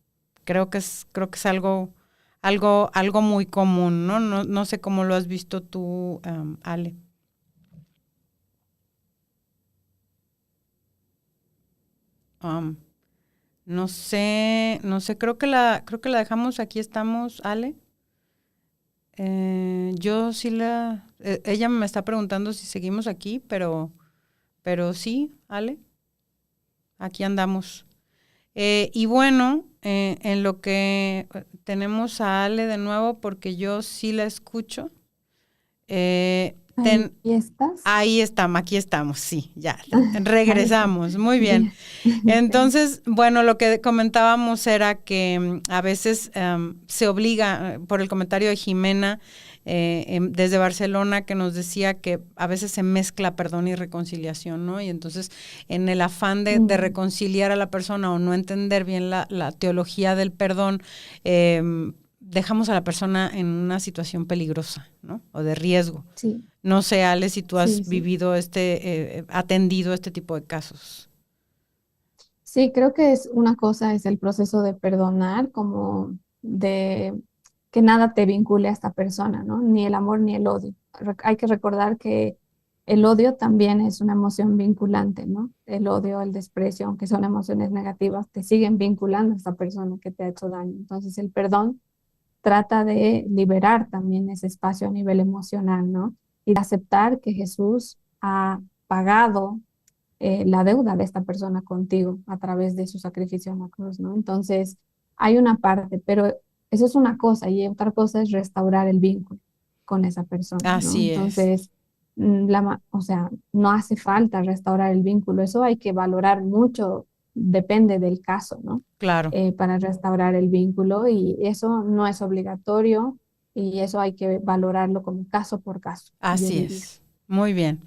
Creo que es algo muy común, ¿no? No sé cómo lo has visto tú, Ale. Um, no sé, creo que la dejamos, aquí estamos, Ale. Yo sí ella me está preguntando si seguimos aquí, pero sí, Ale, aquí andamos. Y bueno, en lo que tenemos a Ale de nuevo, porque yo sí la escucho. Eh, Ahí estás. Ahí estamos, aquí estamos, sí, ya, Ahí está. regresamos, muy bien. Bien. Entonces, bueno, lo que comentábamos era que a veces se obliga, por el comentario de Jimena desde Barcelona, que nos decía que a veces se mezcla perdón y reconciliación, ¿no? Y entonces, en el afán de Mm. reconciliar a la persona o no entender bien la teología del perdón, dejamos a la persona en una situación peligrosa, ¿no? O de riesgo. Sí, No sé, Ale, si tú sí, has sí. vivido atendido este tipo de casos. Sí, creo que es una cosa, es el proceso de perdonar, como de que nada te vincule a esta persona, ¿no? Ni el amor ni el odio. Hay que recordar que el odio también es una emoción vinculante, ¿no? El odio, el desprecio, aunque son emociones negativas, te siguen vinculando a esta persona que te ha hecho daño. Entonces, el perdón trata de liberar también ese espacio a nivel emocional, ¿no? Y de aceptar que Jesús ha pagado la deuda de esta persona contigo a través de su sacrificio en la cruz, ¿no? Entonces, hay una parte, pero eso es una cosa y otra cosa es restaurar el vínculo con esa persona, ¿no? Así es, Entonces, o sea, no hace falta restaurar el vínculo, eso hay que valorar mucho, depende del caso, ¿no? claro, Para restaurar el vínculo y eso no es obligatorio y eso hay que valorarlo como caso por caso, yo así diría. es. Muy bien.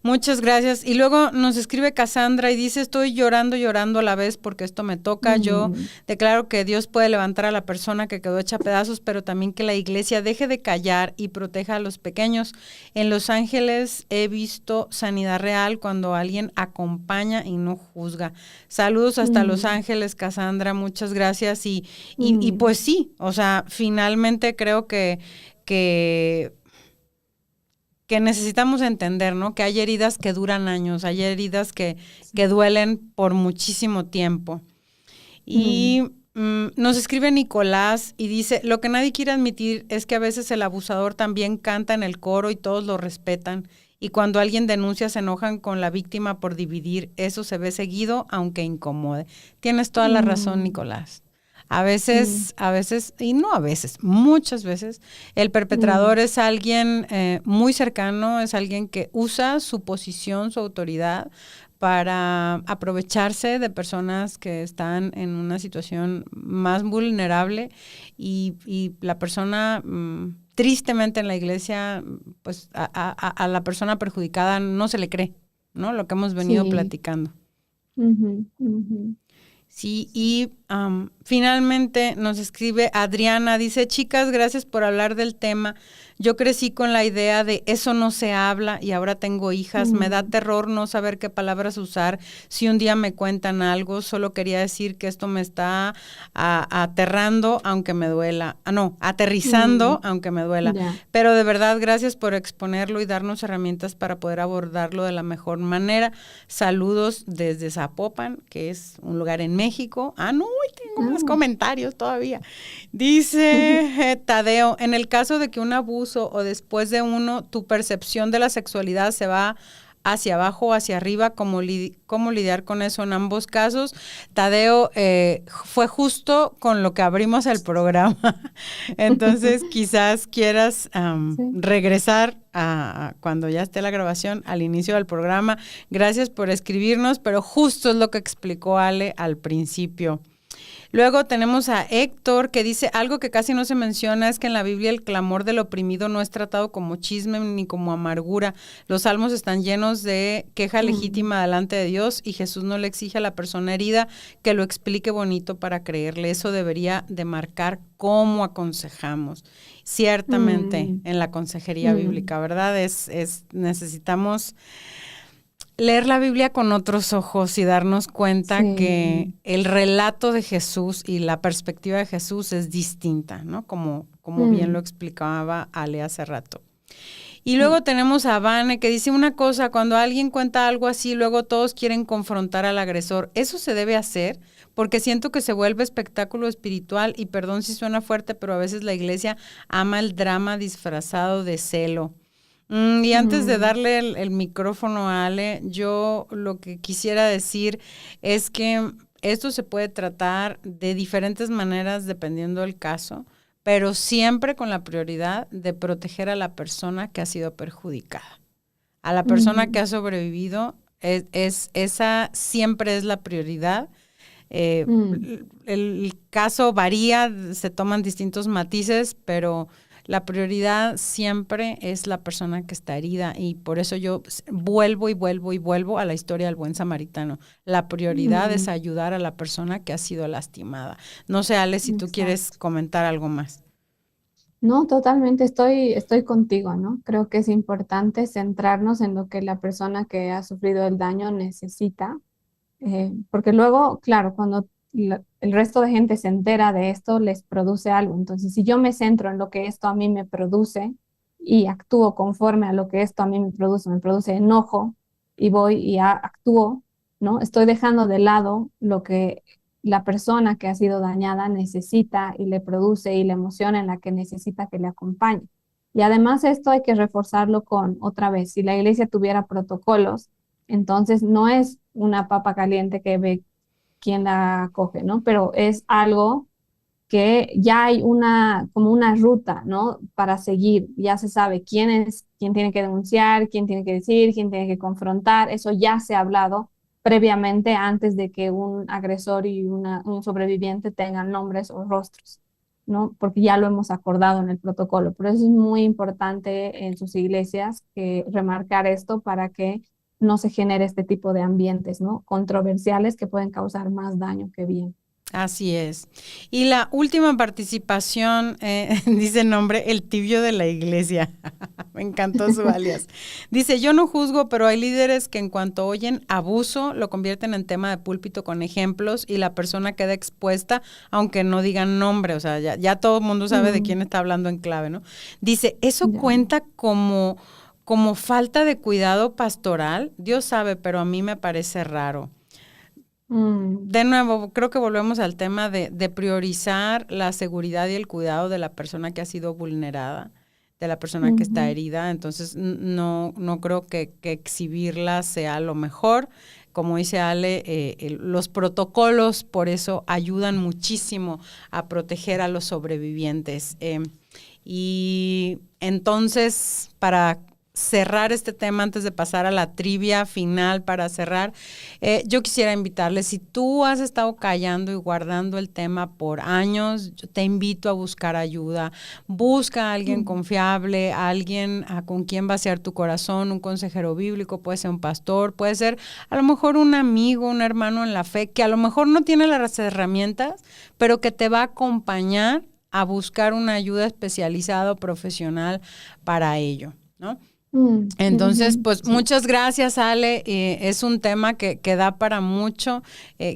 Muchas gracias. Y luego nos escribe Cassandra y dice, estoy llorando, llorando a la vez porque esto me toca. Yo Mm, declaro que Dios puede levantar a la persona que quedó hecha pedazos, pero también que la iglesia deje de callar y proteja a los pequeños. En Los Ángeles he visto sanidad real cuando alguien acompaña y no juzga. Saludos hasta Los mm, Ángeles, Cassandra. Muchas gracias. Y mm. pues sí, o sea, finalmente creo que que necesitamos entender, ¿no? Que hay heridas que duran años, hay heridas que duelen por muchísimo tiempo. Mm, Y nos escribe Nicolás y dice, lo que nadie quiere admitir es que a veces el abusador también canta en el coro y todos lo respetan. Y cuando alguien denuncia se enojan con la víctima por dividir. Eso se ve seguido, aunque incomode. Tienes toda la razón, mm, Nicolás. y no a veces, muchas veces, el perpetrador es alguien muy cercano, es alguien que usa su posición, su autoridad, para aprovecharse de personas que están en una situación más vulnerable y la persona, tristemente en la iglesia, pues a la persona perjudicada no se le cree, ¿no? Lo que hemos venido Sí. platicando. Ujú, ujú. Sí, y finalmente nos escribe Adriana, dice, chicas, gracias por hablar del tema. Yo crecí con la idea de eso no se habla y ahora tengo hijas. Me da terror no saber qué palabras usar. Si un día me cuentan algo, solo quería decir que esto me está aterrando, aunque me duela. Aterrizando, aunque me duela. Ya. Pero de verdad, gracias por exponerlo y darnos herramientas para poder abordarlo de la mejor manera. Saludos desde Zapopan, que es un lugar en México. No, tengo más comentarios todavía. Dice Tadeo, en el caso de que un abuso o después de uno, tu percepción de la sexualidad se va hacia abajo o hacia arriba, ¿cómo lidiar con eso en ambos casos? Tadeo, fue justo con lo que abrimos el programa. Entonces, quizás quieras Sí. regresar a cuando ya esté la grabación, al inicio del programa. Gracias por escribirnos, pero justo es lo que explicó Ale al principio. Luego tenemos a Héctor que dice algo que casi no se menciona, es que en la Biblia el clamor del oprimido no es tratado como chisme ni como amargura. Los salmos están llenos de queja legítima delante de Dios y Jesús no le exige a la persona herida que lo explique bonito para creerle. Eso debería de marcar cómo aconsejamos. Ciertamente en la consejería bíblica, ¿verdad? Necesitamos leer la Biblia con otros ojos y darnos cuenta que el relato de Jesús y la perspectiva de Jesús es distinta, ¿no? Como bien lo explicaba Ale hace rato. Y luego tenemos a Vane que dice una cosa, cuando alguien cuenta algo así, luego todos quieren confrontar al agresor. Eso se debe hacer porque siento que se vuelve espectáculo espiritual y perdón si suena fuerte, pero a veces la iglesia ama el drama disfrazado de celo. Y antes de darle el micrófono a Ale, yo lo que quisiera decir es que esto se puede tratar de diferentes maneras dependiendo del caso, pero siempre con la prioridad de proteger a la persona que ha sido perjudicada. A la persona que ha sobrevivido, esa siempre es la prioridad. El caso varía, se toman distintos matices, pero la prioridad siempre es la persona que está herida y por eso yo vuelvo a la historia del buen samaritano. La prioridad es ayudar a la persona que ha sido lastimada. No sé, Ale, si tú quieres comentar algo más. No, totalmente estoy contigo, ¿no? Creo que es importante centrarnos en lo que la persona que ha sufrido el daño necesita, porque luego, claro, cuando el resto de gente se entera de esto, les produce algo. Entonces, si yo me centro en lo que esto a mí me produce y actúo conforme a lo que esto a mí me produce enojo y voy y actúo, ¿no? Estoy dejando de lado lo que la persona que ha sido dañada necesita y le produce y la emoción en la que necesita que le acompañe. Y además esto hay que reforzarlo con, otra vez, si la iglesia tuviera protocolos, entonces no es una papa caliente que ve quién la coge, ¿no? Pero es algo que ya hay como una ruta, ¿no? Para seguir, ya se sabe quién tiene que denunciar, quién tiene que decir, quién tiene que confrontar, eso ya se ha hablado previamente antes de que un agresor y un sobreviviente tengan nombres o rostros, ¿no? Porque ya lo hemos acordado en el protocolo. Por eso es muy importante en sus iglesias remarcar esto para que no se genere este tipo de ambientes, ¿no? Controversiales que pueden causar más daño que bien. Así es. Y la última participación, dice el nombre, el tibio de la iglesia. Me encantó su alias. Dice, yo no juzgo, pero hay líderes que en cuanto oyen abuso, lo convierten en tema de púlpito con ejemplos y la persona queda expuesta, aunque no digan nombre. O sea, ya todo el mundo sabe de quién está hablando en clave, ¿no? Dice, ¿eso cuenta como falta de cuidado pastoral? Dios sabe, pero a mí me parece raro. De nuevo, creo que volvemos al tema de priorizar la seguridad y el cuidado de la persona que ha sido vulnerada, de la persona que está herida. Entonces, no creo que exhibirla sea lo mejor. como dice Ale, los protocolos por eso ayudan muchísimo a proteger a los sobrevivientes. Y entonces, para cerrar este tema, antes de pasar a la trivia final para cerrar, yo quisiera invitarles, si tú has estado callando y guardando el tema por años, yo te invito a buscar ayuda. Busca a alguien confiable, a alguien con quien vaciar tu corazón, un consejero bíblico, puede ser un pastor, puede ser a lo mejor un amigo, un hermano en la fe, que a lo mejor no tiene las herramientas, pero que te va a acompañar a buscar una ayuda especializada o profesional para ello, ¿no? Entonces, pues Sí. muchas gracias, Ale. Es un tema que da para mucho.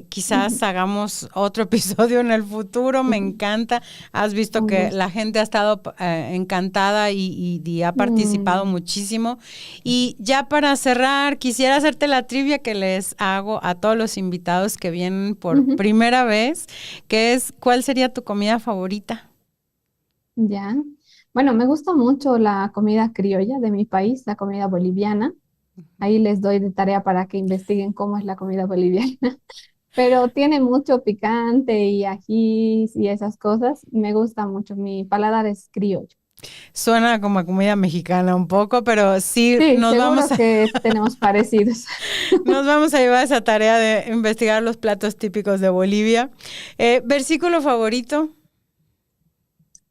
Quizás hagamos otro episodio en el futuro. Me encanta. Has visto Un que gusto. la gente ha estado encantada y ha participado muchísimo. Y ya para cerrar, quisiera hacerte la trivia que les hago a todos los invitados que vienen por primera vez, que es, ¿cuál sería tu comida favorita? Ya. Bueno, me gusta mucho la comida criolla de mi país, la comida boliviana. Ahí les doy de tarea para que investiguen cómo es la comida boliviana. Pero tiene mucho picante y ajís y esas cosas. Me gusta mucho. Mi paladar es criollo. Suena como a comida mexicana un poco, pero sí Sí, seguro que tenemos parecidos. nos vamos a llevar esa tarea de investigar los platos típicos de Bolivia. ¿Versículo favorito?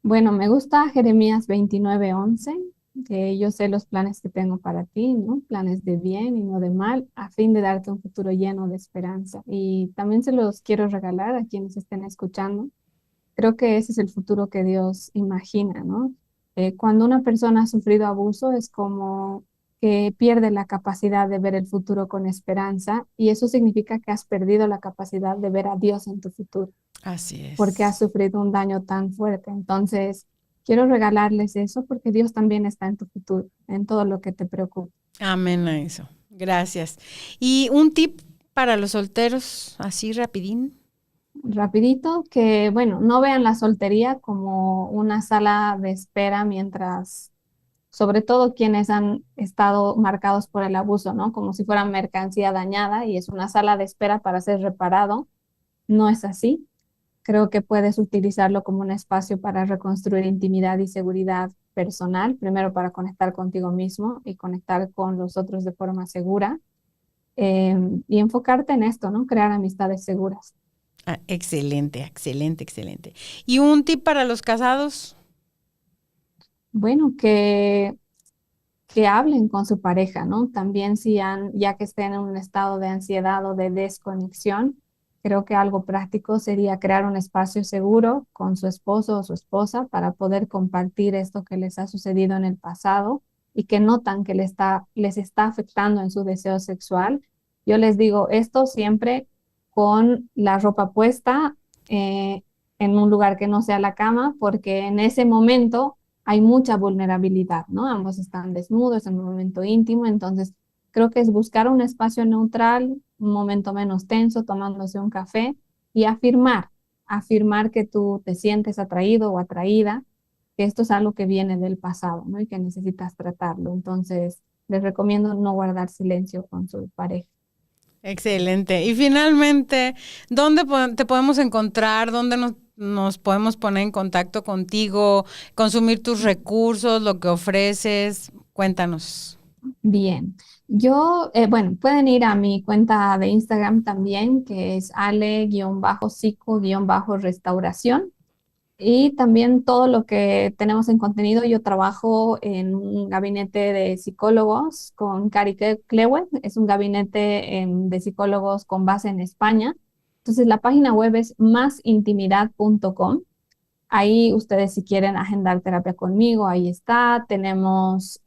Bueno, me gusta Jeremías 29:11, que yo sé los planes que tengo para ti, ¿no? Planes de bien y no de mal, a fin de darte un futuro lleno de esperanza. Y también se los quiero regalar a quienes estén escuchando. Creo que ese es el futuro que Dios imagina, ¿no? Cuando una persona ha sufrido abuso es como que pierde la capacidad de ver el futuro con esperanza y eso significa que has perdido la capacidad de ver a Dios en tu futuro Así porque has es. sufrido un daño tan fuerte. Entonces, quiero regalarles eso porque Dios también está en tu futuro, en todo lo que te preocupa. Amén a eso. Gracias. ¿Y un tip para los solteros, así rapidín? Rapidito, que bueno, no vean la soltería como una sala de espera mientras, sobre todo quienes han estado marcados por el abuso, ¿no? Como si fuera mercancía dañada y es una sala de espera para ser reparado. No es así. Creo que puedes utilizarlo como un espacio para reconstruir intimidad y seguridad personal, primero para conectar contigo mismo y conectar con los otros de forma segura, y enfocarte en esto, ¿no? Crear amistades seguras. Ah, excelente, excelente, excelente. ¿Y un tip para los casados? Bueno, que hablen con su pareja, ¿no? También si han, ya que estén en un estado de ansiedad o de desconexión, creo que algo práctico sería crear un espacio seguro con su esposo o su esposa para poder compartir esto que les ha sucedido en el pasado y que notan que les está afectando en su deseo sexual. Yo les digo esto siempre con la ropa puesta en un lugar que no sea la cama, porque en ese momento hay mucha vulnerabilidad, ¿no? Ambos están desnudos en un momento íntimo, entonces creo que es buscar un espacio neutral, un momento menos tenso, tomándose un café y afirmar que tú te sientes atraído o atraída, que esto es algo que viene del pasado, ¿no? Y que necesitas tratarlo. Entonces, les recomiendo no guardar silencio con su pareja. Excelente. Y finalmente, ¿dónde te podemos encontrar? ¿Dónde nos podemos poner en contacto contigo? Consumir tus recursos, lo que ofreces. Cuéntanos. Bien, bueno, pueden ir a mi cuenta de Instagram también, que es ale-psico-restauración. Y también todo lo que tenemos en contenido, yo trabajo en un gabinete de psicólogos con Cari Clewen, es un gabinete de psicólogos con base en España. Entonces la página web es masintimidad.com. Ahí ustedes si quieren agendar terapia conmigo, ahí está. Tenemos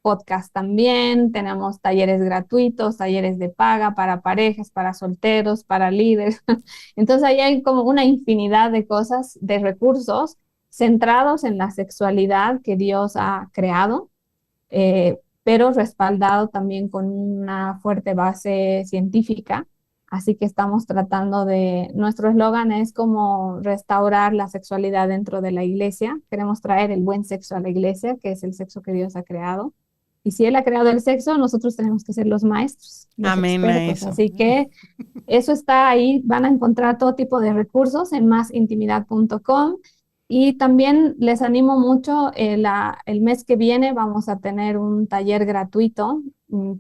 podcast también, tenemos talleres gratuitos, talleres de paga para parejas, para solteros, para líderes. Entonces ahí hay como una infinidad de cosas, de recursos centrados en la sexualidad que Dios ha creado, pero respaldado también con una fuerte base científica. Así que estamos tratando nuestro eslogan es como restaurar la sexualidad dentro de la iglesia. Queremos traer el buen sexo a la iglesia, que es el sexo que Dios ha creado. Y si Él ha creado el sexo, nosotros tenemos que ser los maestros, los Amén a expertos. eso. Así que eso está ahí. Van a encontrar todo tipo de recursos en masintimidad.com. Y también les animo mucho, el mes que viene vamos a tener un taller gratuito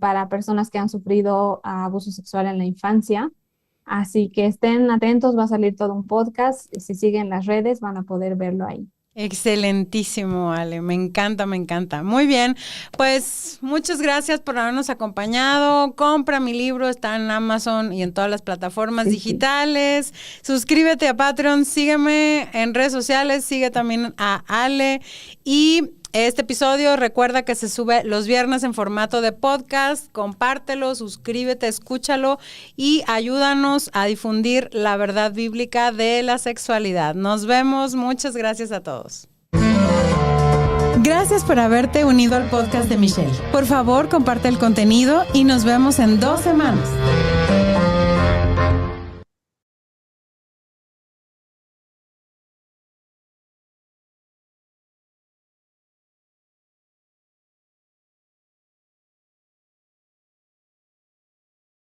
para personas que han sufrido abuso sexual en la infancia. Así que estén atentos, va a salir todo un podcast. Si siguen las redes van a poder verlo ahí. Excelentísimo, Ale, me encanta, me encanta. Muy bien, pues muchas gracias por habernos acompañado. Compra mi libro, está en Amazon y en todas las plataformas digitales. Suscríbete a Patreon, sígueme en redes sociales, sigue también a Ale. Y este episodio recuerda que se sube los viernes en formato de podcast. Compártelo, suscríbete, escúchalo y ayúdanos a difundir la verdad bíblica de la sexualidad. Nos vemos, muchas gracias a todos. Gracias por haberte unido al podcast de Michelle. Por favor, comparte el contenido y nos vemos en 2 semanas.